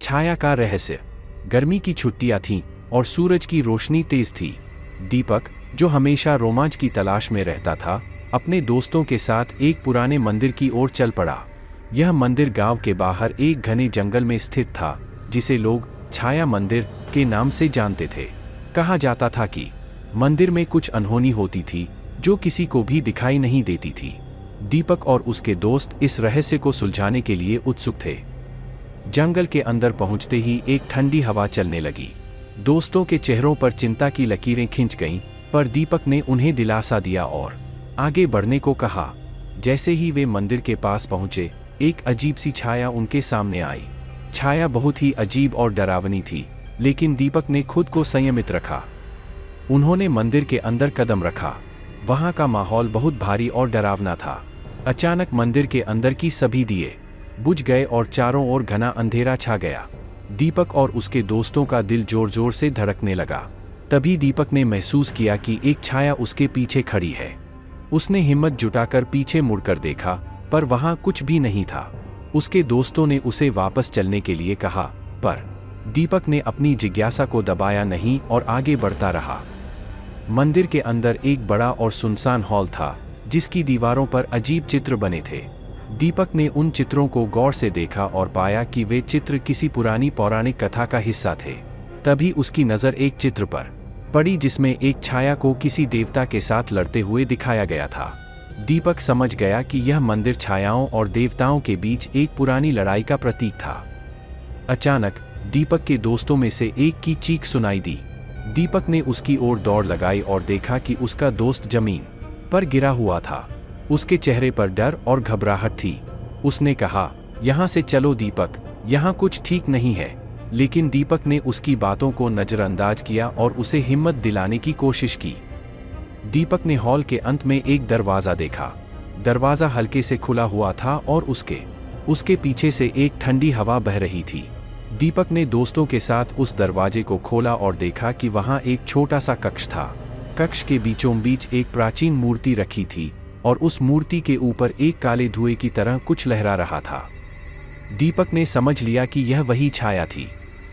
छाया का रहस्य। गर्मी की छुट्टियां थीं और सूरज की रोशनी तेज थी। दीपक, जो हमेशा रोमांच की तलाश में रहता था, अपने दोस्तों के साथ एक पुराने मंदिर की ओर चल पड़ा। यह मंदिर गांव के बाहर एक घने जंगल में स्थित था, जिसे लोग छाया मंदिर के नाम से जानते थे। कहा जाता था कि मंदिर में कुछ अनहोनी होती थी जो किसी को भी दिखाई नहीं देती थी। दीपक और उसके दोस्त इस रहस्य को सुलझाने के लिए उत्सुक थे। जंगल के अंदर पहुंचते ही एक ठंडी हवा चलने लगी। दोस्तों के चेहरों पर चिंता की लकीरें खिंच गईं, पर दीपक ने उन्हें दिलासा दिया और आगे बढ़ने को कहा। जैसे ही वे मंदिर के पास पहुंचे, एक अजीब सी छाया उनके सामने आई। छाया बहुत ही अजीब और डरावनी थी, लेकिन दीपक ने खुद को संयमित रखा। उन्होंने मंदिर के अंदर कदम रखा। वहां का माहौल बहुत भारी और डरावना था। अचानक मंदिर के अंदर की सभी दिए बुझ गए और चारों ओर घना अंधेरा छा गया। दीपक और उसके दोस्तों का दिल जोर जोर से धड़कने लगा। तभी दीपक ने महसूस किया कि एक छाया उसके पीछे खड़ी है। उसने हिम्मत जुटाकर पीछे मुड़कर देखा, पर वहां कुछ भी नहीं था। उसके दोस्तों ने उसे वापस चलने के लिए कहा, पर दीपक ने अपनी जिज्ञासा को दबाया नहीं और आगे बढ़ता रहा। मंदिर के अंदर एक बड़ा और सुनसान हॉल था, जिसकी दीवारों पर अजीब चित्र बने थे। दीपक ने उन चित्रों को गौर से देखा और पाया कि वे चित्र किसी पुरानी पौराणिक कथा का हिस्सा थे। तभी उसकी नज़र एक चित्र पर पड़ी, जिसमें एक छाया को किसी देवता के साथ लड़ते हुए दिखाया गया था। दीपक समझ गया कि यह मंदिर छायाओं और देवताओं के बीच एक पुरानी लड़ाई का प्रतीक था। अचानक दीपक के दोस्तों में से एक की चीख सुनाई दी। दीपक ने उसकी ओर दौड़ लगाई और देखा कि उसका दोस्त जमीन पर गिरा हुआ था। उसके चेहरे पर डर और घबराहट थी। उसने कहा, यहाँ से चलो दीपक, यहाँ कुछ ठीक नहीं है। लेकिन दीपक ने उसकी बातों को नज़रअंदाज किया और उसे हिम्मत दिलाने की कोशिश की। दीपक ने हॉल के अंत में एक दरवाज़ा देखा। दरवाज़ा हल्के से खुला हुआ था और उसके पीछे से एक ठंडी हवा बह रही थी। दीपक ने दोस्तों के साथ उस दरवाजे को खोला और देखा कि वहाँ एक छोटा सा कक्ष था। कक्ष के बीचों बीच एक प्राचीन मूर्ति रखी थी और उस मूर्ति के ऊपर एक काले धुएं की तरह कुछ लहरा रहा था। दीपक ने समझ लिया कि यह वही छाया थी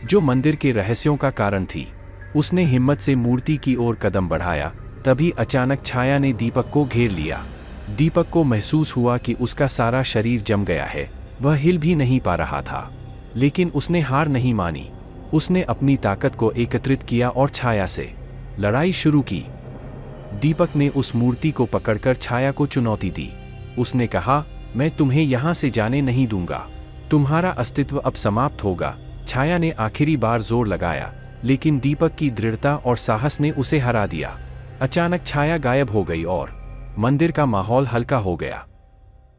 जो मंदिर के रहस्यों का कारण थी। उसने हिम्मत से मूर्ति की ओर कदम बढ़ाया। तभी अचानक छाया ने दीपक को घेर लिया। दीपक को महसूस हुआ कि उसका सारा शरीर जम गया है। वह हिल भी नहीं पा रहा था, लेकिन उसने हार नहीं मानी। उसने अपनी ताकत को एकत्रित किया और छाया से लड़ाई शुरू की। दीपक ने उस मूर्ति को पकड़कर छाया को चुनौती दी। उसने कहा, मैं तुम्हें यहाँ से जाने नहीं दूंगा। तुम्हारा अस्तित्व अब समाप्त होगा। छाया ने आखिरी बार जोर लगाया, लेकिन दीपक की दृढ़ता और साहस ने उसे हरा दिया। अचानक छाया गायब हो गई और मंदिर का माहौल हल्का हो गया।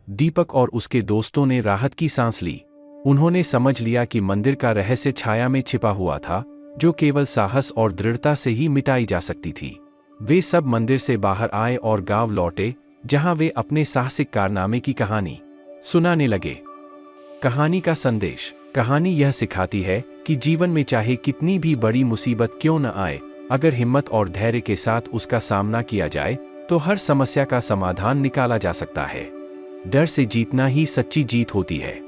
दीपक और उसके दोस्तों ने राहत की सांस ली। उन्होंने समझ लिया कि मंदिर का रहस्य छाया में छिपा हुआ था, जो केवल साहस और दृढ़ता से ही मिटाई जा सकती थी। वे सब मंदिर से बाहर आए और गांव लौटे, जहां वे अपने साहसिक कारनामे की कहानी सुनाने लगे। कहानी का संदेश। कहानी यह सिखाती है कि जीवन में चाहे कितनी भी बड़ी मुसीबत क्यों न आए, अगर हिम्मत और धैर्य के साथ उसका सामना किया जाए तो हर समस्या का समाधान निकाला जा सकता है। डर से जीतना ही सच्ची जीत होती है।